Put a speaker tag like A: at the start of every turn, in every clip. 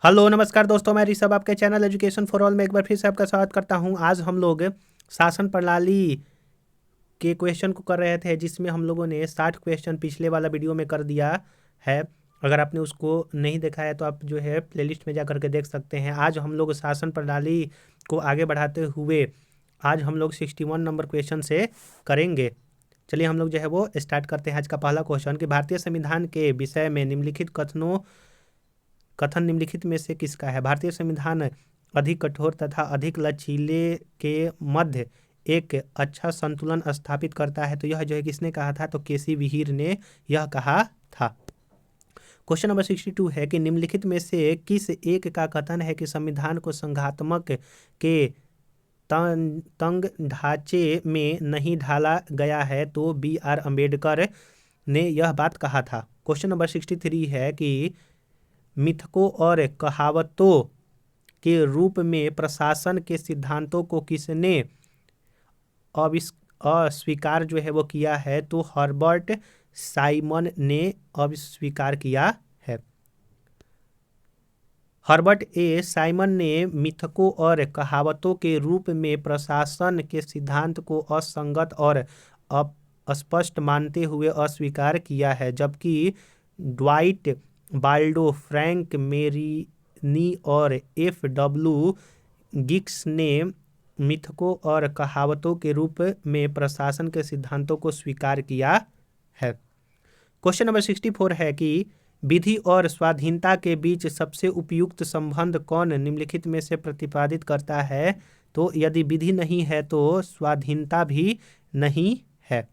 A: Hello नमस्कार दोस्तों, मैं ऋषभ आपके चैनल एजुकेशन फॉर ऑल में एक बार फिर से आपका स्वागत करता हूं। आज हम लोग शासन प्रणाली के क्वेश्चन को कर रहे थे, जिसमें हम लोगों ने 60 क्वेश्चन पिछले वाला वीडियो में कर दिया है। अगर आपने उसको नहीं देखा है तो आप जो है प्लेलिस्ट में जा करके देख सकते हैं। आज हम लोग शासन प्रणाली को आगे बढ़ाते हुए आज हम लोग 61 नंबर क्वेश्चन से करेंगे। चलिए हम लोग जो है वो स्टार्ट करते हैं। आज का पहला क्वेश्चन कि भारतीय संविधान के विषय में निम्नलिखित कथन निम्नलिखित में से किसका है। भारतीय संविधान अधिक कठोर तथा अधिक लचीले के मध्य एक अच्छा संतुलन स्थापित करता है। तो यह जो है किसने कहा था, तो केसी विहीर ने यह कहा था। क्वेश्चन नंबर 62 है कि निम्नलिखित में से किस एक का कथन है कि संविधान को संघात्मक के तंग ढांचे में नहीं ढाला गया है। तो बी आर अम्बेडकर ने यह बात कहा था। क्वेश्चन नंबर 63 है कि मिथकों और कहावतों के रूप में प्रशासन के सिद्धांतों को किसने अस्वीकार जो है वो किया है। तो हर्बर्ट साइमन ने अस्वीकार किया है। हर्बर्ट ए साइमन ने मिथकों और कहावतों के रूप में प्रशासन के सिद्धांत को असंगत और अस्पष्ट मानते हुए अस्वीकार किया है, जबकि ड्वाइट बाल्डो, फ्रैंक मेरिनी और एफ डब्ल्यू गिक्स ने मिथकों और कहावतों के रूप में प्रशासन के सिद्धांतों को स्वीकार किया है। क्वेश्चन नंबर 64 है कि विधि और स्वाधीनता के बीच सबसे उपयुक्त संबंध कौन निम्नलिखित में से प्रतिपादित करता है। तो यदि विधि नहीं है तो स्वाधीनता भी नहीं है।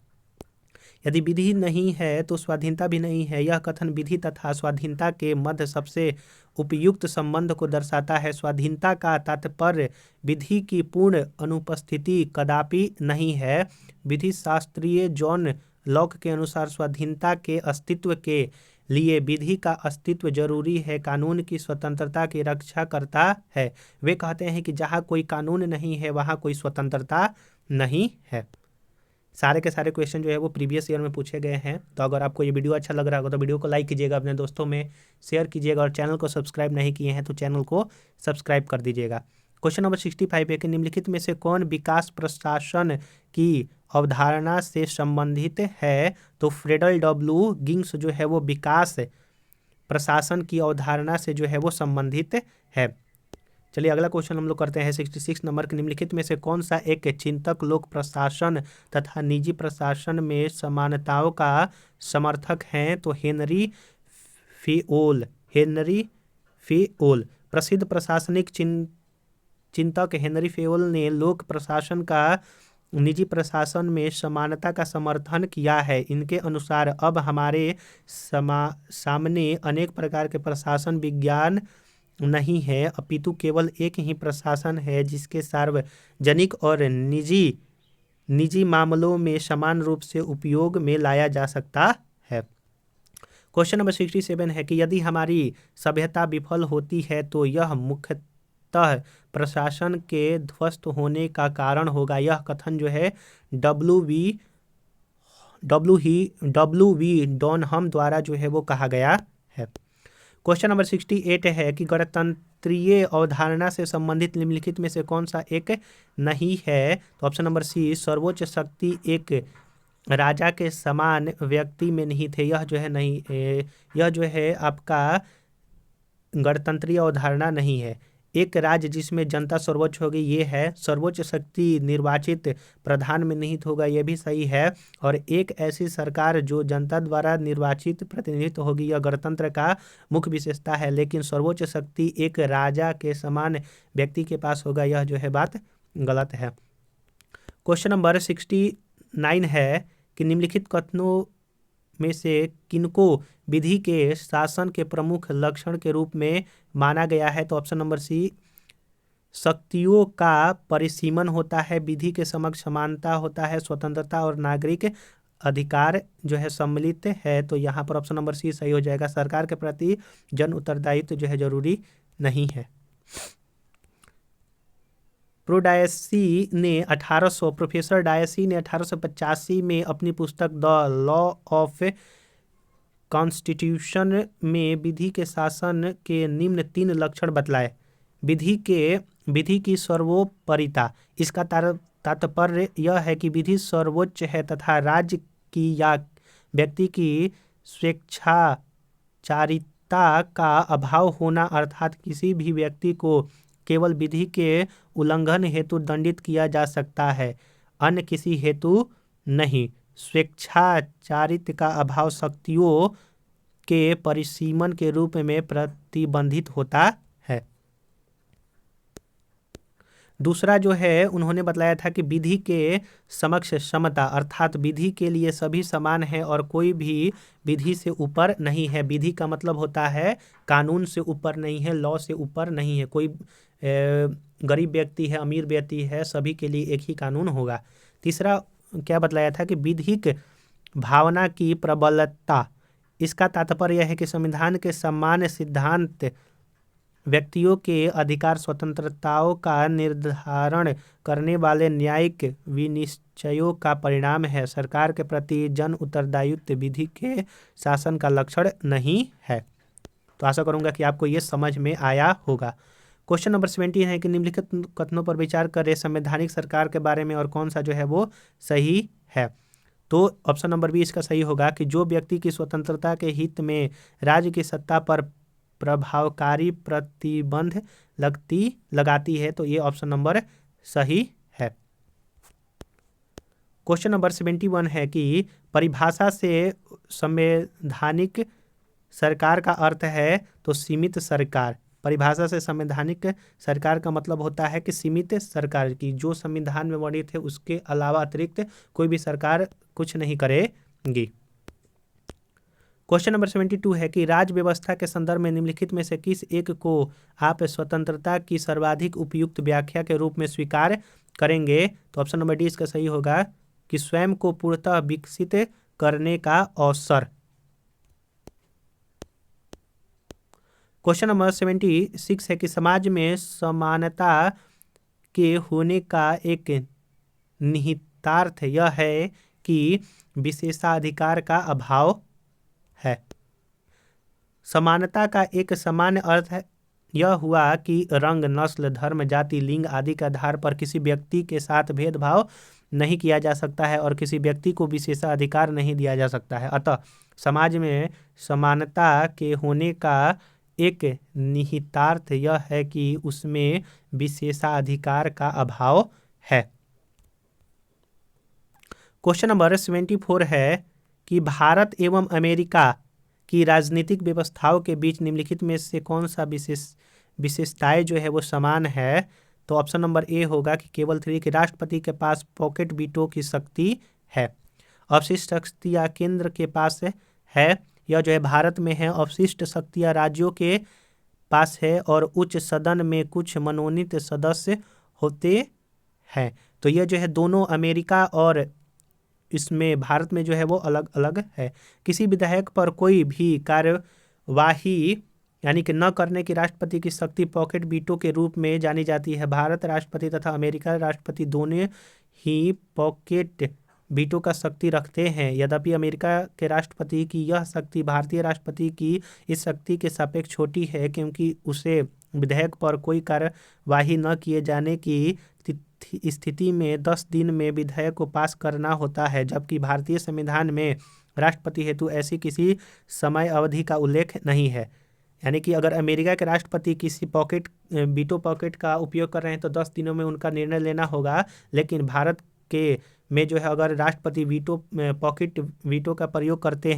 A: यदि विधि नहीं है तो स्वाधीनता भी नहीं है। यह कथन विधि तथा स्वाधीनता के मध्य सबसे उपयुक्त संबंध को दर्शाता है। स्वाधीनता का तात्पर्य विधि की पूर्ण अनुपस्थिति कदापि नहीं है। विधि शास्त्रीय जॉन लॉक के अनुसार स्वाधीनता के अस्तित्व के लिए विधि का अस्तित्व जरूरी है, कानून की स्वतंत्रता की रक्षा करता है। वे कहते हैं कि जहाँ कोई कानून नहीं है वहाँ कोई स्वतंत्रता नहीं है। सारे के सारे क्वेश्चन जो है वो प्रीवियस ईयर में पूछे गए हैं। तो अगर आपको ये वीडियो अच्छा लग रहा होगा तो वीडियो को लाइक कीजिएगा, अपने दोस्तों में शेयर कीजिएगा, और चैनल को सब्सक्राइब नहीं किए हैं तो चैनल को सब्सक्राइब कर दीजिएगा। क्वेश्चन नंबर 65 है कि निम्नलिखित में से कौन विकास प्रशासन की अवधारणा से संबंधित है। तो फ्रेडल डब्ल्यू गिंग्स जो है वो विकास प्रशासन की अवधारणा से जो है वो संबंधित है। चलिए अगला क्वेश्चन हम लोग करते हैं 66 नंबर के। निम्नलिखित में से कौन सा एक चिंतक लोक प्रशासन तथा निजी प्रशासन में समानताओं का समर्थक हैं। तो हेनरी फेओल प्रसिद्ध प्रशासनिक चिंतक हेनरी फेओल ने लोक प्रशासन का निजी प्रशासन में समानता का समर्थन किया है। इनके अनुसार अब हमारे सामने अनेक प्रकार के प्रशासन विज्ञान नहीं है, अपितु केवल एक ही प्रशासन है जिसके सार्वजनिक और निजी मामलों में समान रूप से उपयोग में लाया जा सकता है। क्वेश्चन नंबर 67 है कि यदि हमारी सभ्यता विफल होती है तो यह मुख्यतः प्रशासन के ध्वस्त होने का कारण होगा। यह कथन जो है डब्ल्यू वी डॉनहम द्वारा जो है वो कहा गया है। क्वेश्चन नंबर 68 है कि गणतंत्रीय अवधारणा से संबंधित निम्नलिखित में से कौन सा एक नहीं है। तो ऑप्शन नंबर सी, सर्वोच्च शक्ति एक राजा के समान व्यक्ति में नहीं थे। यह जो है नहीं, यह जो है आपका गणतंत्रीय अवधारणा नहीं है। एक राज्य जिसमें जनता सर्वोच्च होगी ये है। सर्वोच्च शक्ति निर्वाचित प्रधान में निहित होगा, यह भी सही है। और एक ऐसी सरकार जो जनता द्वारा निर्वाचित प्रतिनिधित्व होगी, यह गणतंत्र का मुख्य विशेषता है। लेकिन सर्वोच्च शक्ति एक राजा के समान व्यक्ति के पास होगा, यह जो है बात गलत है। क्वेश्चन नंबर 69 है कि निम्नलिखित कथनों में से किनको विधि के शासन के प्रमुख लक्षण के रूप में माना गया है। तो ऑप्शन नंबर सी, शक्तियों का परिसीमन होता है, विधि के समक्ष समानता होता है, स्वतंत्रता और नागरिक अधिकार जो है सम्मिलित है। तो यहाँ पर ऑप्शन नंबर सी सही हो जाएगा। सरकार के प्रति जन उत्तरदायित्व जो है जरूरी नहीं है। प्रोफेसर डायसी ने 1885 में अपनी पुस्तक द लॉ ऑफ कॉन्स्टिट्यूशन में विधि के शासन के निम्न 3 लक्षण बतलाए। विधि की सर्वोपरिता। इसका तात्पर्य यह है कि विधि सर्वोच्च है तथा राज्य की या व्यक्ति की स्वेच्छाचारिता का अभाव होना, अर्थात किसी भी व्यक्ति को केवल विधि के उल्लंघन हेतु दंडित किया जा सकता है, अन्य किसी हेतु नहीं। स्वेच्छाचारिता का अभाव शक्तियों के परिसीमन के रूप में प्रतिबंधित होता है। दूसरा जो है उन्होंने बतलाया था कि विधि के समक्ष समता, अर्थात विधि के लिए सभी समान है और कोई भी विधि से ऊपर नहीं है। विधि का मतलब होता है कानून से ऊपर नहीं है, लॉ से ऊपर नहीं है। कोई गरीब व्यक्ति है, अमीर व्यक्ति है, सभी के लिए एक ही कानून होगा। तीसरा क्या बतलाया था कि विधिक भावना की प्रबलता। इसका तात्पर्य यह है कि संविधान के सामान्य सिद्धांत व्यक्तियों के अधिकार स्वतंत्रताओं का निर्धारण करने वाले न्यायिक विनिश्चयों का परिणाम है। सरकार के प्रति जन उत्तरदायित्व विधि के शासन का लक्षण नहीं है। तो आशा करूंगा कि आपको ये समझ में आया होगा। क्वेश्चन नंबर 17 है कि निम्नलिखित कथनों पर विचार करें संवैधानिक सरकार के बारे में और कौन सा जो है वो सही है। तो ऑप्शन नंबर बी इसका सही होगा कि जो व्यक्ति की स्वतंत्रता के हित में राज्य की सत्ता पर प्रभावकारी प्रतिबंध लगाती है, तो ये ऑप्शन नंबर सही है। क्वेश्चन नंबर 71 है कि परिभाषा से संवैधानिक सरकार का अर्थ है तो सीमित सरकार। परिभाषा से संवैधानिक सरकार का मतलब होता है कि सीमित सरकार की, जो संविधान में वर्णित है उसके अलावा अतिरिक्त कोई भी सरकार कुछ नहीं करेगी। क्वेश्चन नंबर 72 है कि राज्य व्यवस्था के संदर्भ में निम्नलिखित में से किस एक को आप स्वतंत्रता की सर्वाधिक उपयुक्त व्याख्या के रूप में स्वीकार करेंगे। तो ऑप्शन नंबर डी इसका सही होगा कि स्वयं को पूर्णतः विकसित करने का अवसर। क्वेश्चन नंबर 76 है कि समाज में समानता के होने का एक निहितार्थ यह है कि विशेषाधिकार का अभाव है। समानता का एक सामान्य अर्थ यह हुआ कि रंग, नस्ल, धर्म, जाति, लिंग आदि के आधार पर किसी व्यक्ति के साथ भेदभाव नहीं किया जा सकता है और किसी व्यक्ति को विशेषाधिकार नहीं दिया जा सकता है। अतः समाज में समानता के होने का एक निहितार्थ यह है कि उसमें विशेषाधिकार का अभाव है। क्वेश्चन नंबर 74 है कि भारत एवं अमेरिका की राजनीतिक व्यवस्थाओं के बीच निम्नलिखित में से कौन सा विशेषताएं जो है वो समान है। तो ऑप्शन नंबर ए होगा कि केवल 3 कि राष्ट्रपति के पास पॉकेट वीटो की शक्ति है। अवशिष्ट शक्तियाँ केंद्र के पास है, यह जो है भारत में है। अवशिष्ट शक्तियाँ राज्यों के पास है और उच्च सदन में कुछ मनोनीत सदस्य होते हैं। तो यह जो है दोनों अमेरिका और इसमें भारत में जो है वो अलग अलग है। किसी विधेयक पर कोई भी कार्यवाही यानी कि न करने की राष्ट्रपति की शक्ति पॉकेट वीटो के रूप में जानी जाती है। भारत राष्ट्रपति तथा अमेरिका राष्ट्रपति दोनों ही पॉकेट वीटो का शक्ति रखते हैं। यद्यपि अमेरिका के राष्ट्रपति की यह शक्ति भारतीय राष्ट्रपति की इस शक्ति के सापेक्ष छोटी है, क्योंकि उसे विधेयक पर कोई कार्यवाही न किए जाने की स्थिति में 10 दिन में विधेयक को पास करना होता है, जबकि भारतीय संविधान में राष्ट्रपति हेतु ऐसी किसी समय अवधि का उल्लेख नहीं है। यानी कि अगर अमेरिका के राष्ट्रपति किसी वीटो पॉकेट का उपयोग कर रहे हैं तो 10 दिनों में उनका निर्णय लेना होगा, लेकिन भारत के में जो है अगर राष्ट्रपति पॉकेट वीटो का प्रयोग करते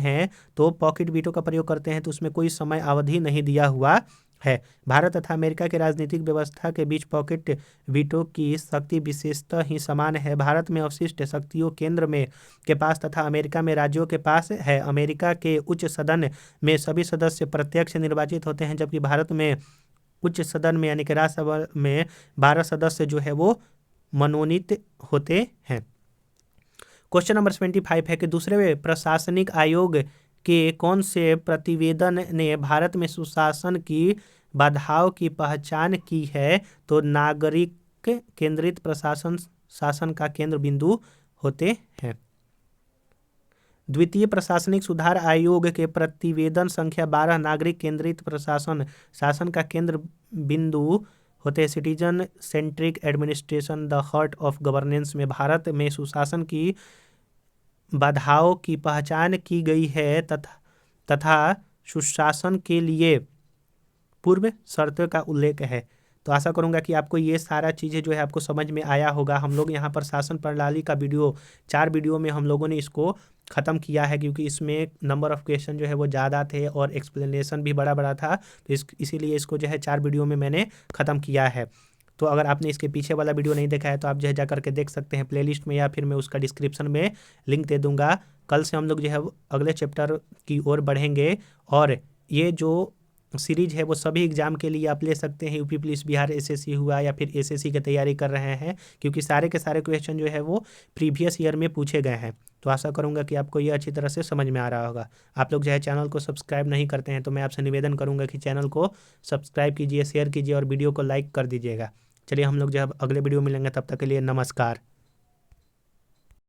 A: हैं तो उसमें कोई समय अवधि नहीं दिया हुआ है। भारत तथा अमेरिका के राजनीतिक व्यवस्था के बीच पॉकेट वीटो की शक्ति विशेषतः ही समान है। भारत में अवशिष्ट शक्तियों केंद्र में के पास तथा अमेरिका में राज्यों के पास है। अमेरिका के उच्च सदन में सभी सदस्य प्रत्यक्ष निर्वाचित होते हैं, जबकि भारत में उच्च सदन में यानी कि राज्यसभा में 12 सदस्य जो है वो मनोनीत होते हैं। क्वेश्चन नंबर 75 है कि दूसरे प्रशासनिक आयोग के कौन से प्रतिवेदन ने भारत में सुशासन की बाधाओं की पहचान की है। तो नागरिक केंद्रित प्रशासन शासन का केंद्र बिंदु होते हैं। द्वितीय प्रशासनिक सुधार आयोग के प्रतिवेदन संख्या 12 नागरिक केंद्रित प्रशासन शासन का केंद्र बिंदु होते citizen centric administration the heart of governance में भारत में सुशासन की बाधाओं की पहचान की गई है तथा सुशासन के लिए पूर्व शर्तों का उल्लेख है। तो आशा करूंगा कि आपको ये सारा चीज़ें जो है आपको समझ में आया होगा। हम लोग यहाँ पर शासन प्रणाली का वीडियो 4 वीडियो में हम लोगों ने इसको ख़त्म किया है, क्योंकि इसमें नंबर ऑफ़ क्वेश्चन जो है वो ज़्यादा थे और एक्सप्लेनेशन भी बड़ा बड़ा था, तो इसीलिए इसको जो है 4 वीडियो में मैंने ख़त्म किया है। तो अगर आपने इसके पीछे वाला वीडियो नहीं देखा है तो आप जो है जा करके देख सकते हैं प्लेलिस्ट में, या फिर मैं उसका डिस्क्रिप्शन में लिंक दे दूंगा। कल से हम लोग जो है अगले चैप्टर की ओर बढ़ेंगे, और ये जो सीरीज है वो सभी एग्जाम के लिए आप ले सकते हैं। यूपी पुलिस, बिहार एसएससी हुआ, या फिर एसएससी की तैयारी कर रहे हैं, क्योंकि सारे के सारे क्वेश्चन जो है वो प्रीवियस ईयर में पूछे गए हैं। तो आशा करूंगा कि आपको ये अच्छी तरह से समझ में आ रहा होगा। आप लोग जो है चैनल को सब्सक्राइब नहीं करते हैं तो मैं आपसे निवेदन करूंगा कि चैनल को सब्सक्राइब कीजिए, शेयर कीजिए और वीडियो को लाइक कर दीजिएगा। चलिए हम लोग जो है अगले वीडियो मिलेंगे, तब तक के लिए नमस्कार।